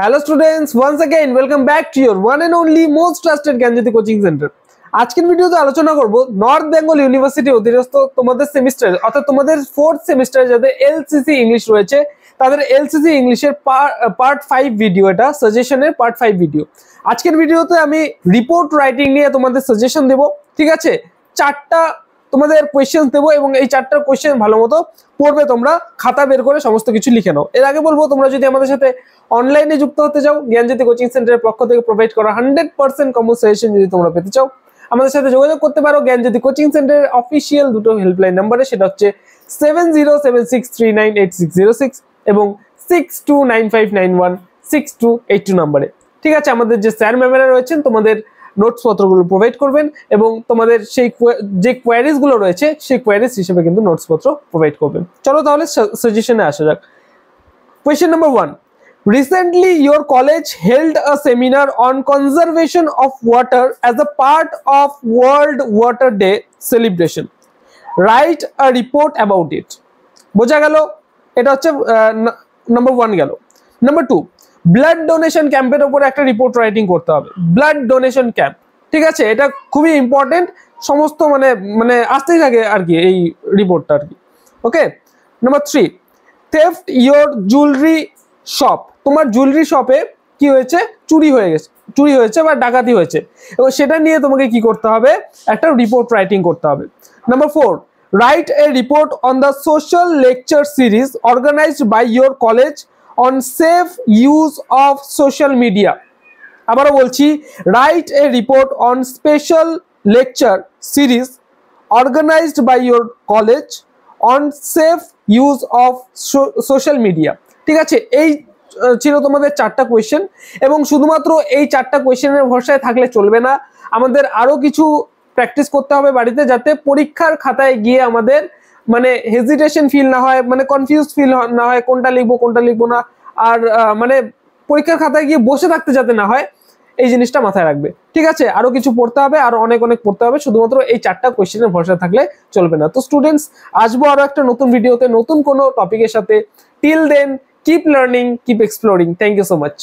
Hello students, once again welcome back to your one and only most trusted Gyanjyoti coaching centre. আজকের ভিডিওতে আলোচনা করব north Bengal university অধীনস্থ তোমাদের সেমিস্টার অর্থাৎ তোমাদের 4th সেমিস্টারে যাদের এলসিসি ইংলিশ রয়েছে তাদের এলসিসি ইংলিশের পার্ট 5 ভিডিও, এটা সাজেশনের পার্ট 5 ভিডিও। আজকের ভিডিওতে আমি রিপোর্ট রাইটিং নিয়ে তোমাদের সাজেশন দেব, ঠিক আছে? 4টা তোমাদের কোয়েশ্চেন দেবো এবং এই 4টা কোয়েশ্চেন ভালোমতো পড়বে, তোমরা খাতা বের করে সমস্ত কিছু লিখে নাও। এর আগে বলবো, তোমরা যদি আমাদের সাথে অনলাইনে যুক্ত হতে চাও, জ্ঞানজ্যোতি কোচিং সেন্টারের পক্ষ থেকে প্রোভাইড করা 100% কমন সাজেশন যদি তোমরা পেতে চাও, আমাদের সাথে যোগাযোগ করতে পারো জ্ঞানজ্যোতি কোচিং সেন্টারের অফিসিয়াল দুটো হেল্পলাইন নাম্বারে। সেটা হচ্ছে 7076398606 এবং 6295916282 নাম্বারে, ঠিক আছে? আমাদের যে স্যার ম্যামেরা রয়েছেন তোমাদের নোটস পত্রগুলো প্রোভাইড করবেন এবং তোমাদের সেই যে কোয়ারিজ গুলো রয়েছে সেই কোয়ারিজ হিসেবে কিন্তু নোটস পত্র প্রোভাইড করবেন। চলো তাহলে সাজেশনে আসা যাক। Question number 1, recently your college held a seminar on conservation of water as a part of World Water Day celebration. Write a report about it. বোঝা গেল? এটা হচ্ছে নাম্বার 1 গেল। নাম্বার 2, ব্লাড ডোনেশন ক্যাম্পের উপর একটা রিপোর্ট রাইটিং করতে হবে। ব্লাড ডোনেশন ক্যাম্প, ঠিক আছে? এটা খুবই ইম্পর্টেন্ট, সমস্ত মানে আসতেই থাকে আর কি এই রিপোর্টটা আর কি। Okay. Number 3, theft your jewellery shop. তোমার জুয়েলারি শপে কি হয়েছে? চুরি হয়েছে বা ডাকাতি হয়েছে, এবং সেটা নিয়ে তোমাকে কি করতে হবে? একটা রিপোর্ট রাইটিং করতে হবে। Number 4, write a report on the social lecture series organized by your college on safe use of social media. আবারও বলছি, write a report on special lecture series organized by your college on safe use of social media, ঠিক আছে? এই ছিল তোমাদের 4টা question, এবং শুধুমাত্র এই 4টা কোয়েশ্চেনের ভরসায় থাকলে চলবে না। আমাদের আরো কিছু প্র্যাকটিস করতে হবে বাড়িতে, যাতে পরীক্ষার খাতায় গিয়ে আমাদের মানে হেজিটেশন ফিল না হয়, মানে কনফিউজড ফিল না হয়, কোনটা লিখবো না, আর মানে পরীক্ষার খাতায় গিয়ে বসে থাকতে যাতে না হয়, এই জিনিসটা মাথায় রাখবে, ঠিক আছে? আরো কিছু পড়তে হবে, আরো অনেক পড়তে হবে, শুধুমাত্র এই 4টা কোয়েশ্চেনের ভরসা থাকলে চলবে না। তো স্টুডেন্টস, আসবো আরো একটা নতুন ভিডিওতে নতুন কোনো টপিকের সাথে। Till then, keep learning, keep exploring. Thank you so much.